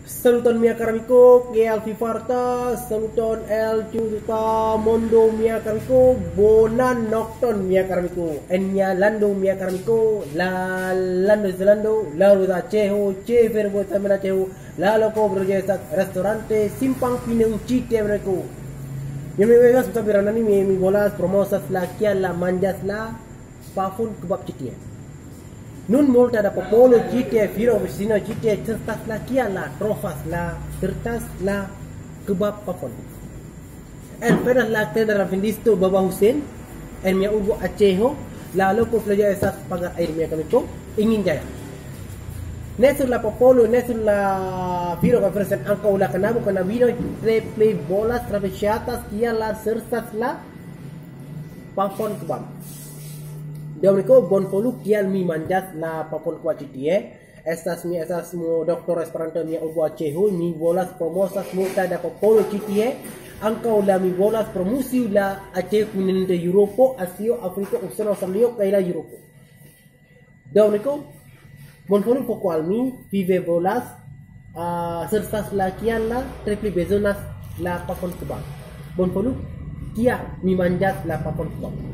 Saluton mia karamico, che al fifarta, saluton el chuta mondo mia karamico, bonan nocton mia karamico, enya lando mia karamico, la lando zelando, la ruda cheho, che verbo tamena cheho, la loco brojesat restaurante simpang pineu chite mereko. Yang mereka sudah beranani mi bolas promosas la kia la manjas la pafun kebab citia. Nun multa da popolo citia firo vecino citia certas la kia la trofas la certas la kebab pafun. El pedas la tenda rafindisto Baba Hussein el mia ugo aceho la loco plaja esas pagar air mia kamiko ingin jaya. Nesur la popolo nesur la firo conference angkau la kanabu kana vino play bolas travesiatas kia la sersas la pafon kebab. Dia mereka bon polu kial mi manjas la papon kuat citie. Estas mo doktor esperanto mi ubo acehu mi bolas promosas multa da popolo citie. Angkau la mi bolas promosi la aceh kuninde Europo, Asio, Afrika, Australia, kaila Europo. Dia mereka bon polu pokual mi vive bolas sersas la kial la triple bezonas la papon kebab. Bon polu kia mi manjas la papon kebab.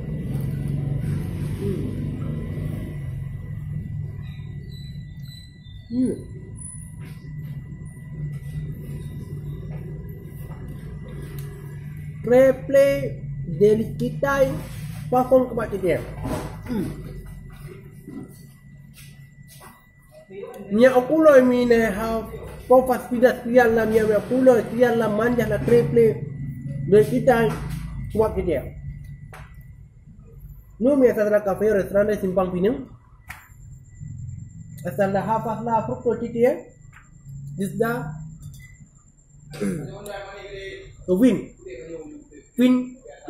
Replay delikitai pakon kebab dia. Nya okulo mine ha pofas pidas pian la mia okulo pian la manja la replay delikitai kebab dia. Nu mi asa la cafe restaurante simpang pinang. Asa la hafas la fructo citie. Disda Win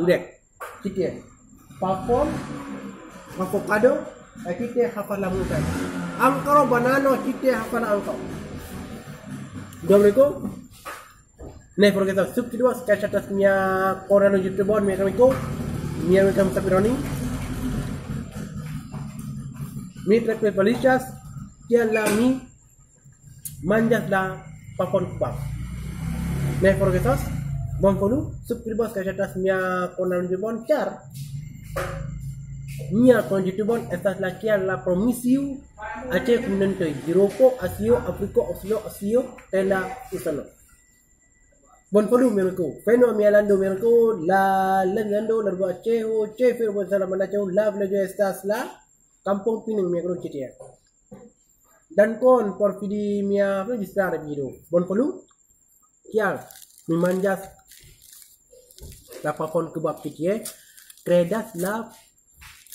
udek citie. Papon avocado citie hafas la mutai. Angkaro banano citie hafas la angkau. Domiko ne porque ta sub kedua sketch atasnya korano YouTube bon mi kamiko. Mi kami sapironi. Mi trekpe palishas kia la mi manjas la papon kebab. Ne forgetos bon polu subscribos ke atas mia konan jebon char. Mia kon jutubon estas la kia la promisiu ace kunente Europo, Asio, Afrika, Australia, Asio, tela usano. Bon polu mereko feno mialando mereko la lengando largo aceho chefer bon salam aceho la vlejo estas la kampung pinang mereko citia. Dan kon por vidi mia registrare video. Bon polu kia mi manjas la papon kebab citia kredas la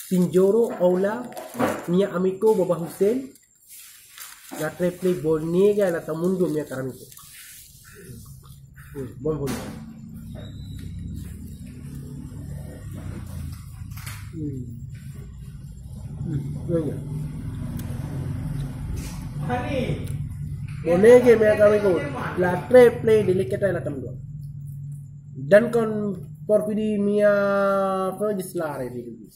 pinjoro aula mia amico Baba Hussein la triple bonega la tamundo mia karamiko. Bon polu. Bonege me kami ko la triple delicata la tamdo. Dan kon por vidi mia registrare video.